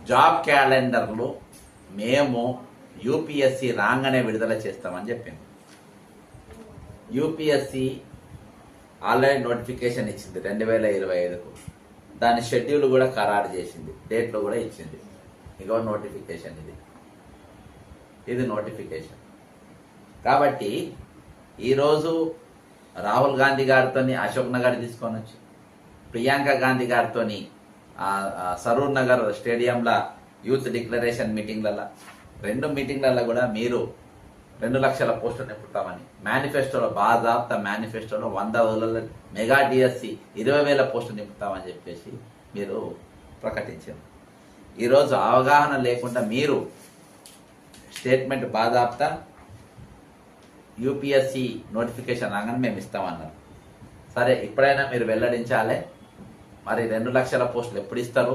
Job క్యాలెండర్లు మేము UPSC రాగానే విడుదల చేస్తామని చెప్పింది. యూపీఎస్సి ఆల్రెడీ నోటిఫికేషన్ ఇచ్చింది 2025కు. దాని షెడ్యూల్ కూడా ఖరారు చేసింది, డేట్లు కూడా ఇచ్చింది. ఇగో నోటిఫికేషన్, ఇది నోటిఫికేషన్. కాబట్టి ఈరోజు రాహుల్ గాంధీ గారితో అశోక్ నగర్ తీసుకొని వచ్చి, ప్రియాంక గాంధీ గారితో సరూర్ నగర్ స్టేడియంలో యూత్ డిక్లరేషన్ మీటింగ్లలో, 2 మీటింగ్లలో కూడా మీరు 2 లక్షల పోస్టులు నింపుతామని మేనిఫెస్టోలో, బాధాప్త మేనిఫెస్టోలో 100 రోజులలో మెగా డిఎస్సి 20,000 పోస్టులు నింపుతామని చెప్పేసి మీరు ప్రకటించారు. ఈరోజు అవగాహన లేకుండా మీరు స్టేట్మెంట్ బాధాప్త యూపీఎస్సి నోటిఫికేషన్ రాగానే మేము ఇస్తామన్నారు. సరే, ఇప్పుడైనా మీరు వెల్లడించాలి. మరి 2 లక్షల పోస్టులు ఎప్పుడు ఇస్తారు?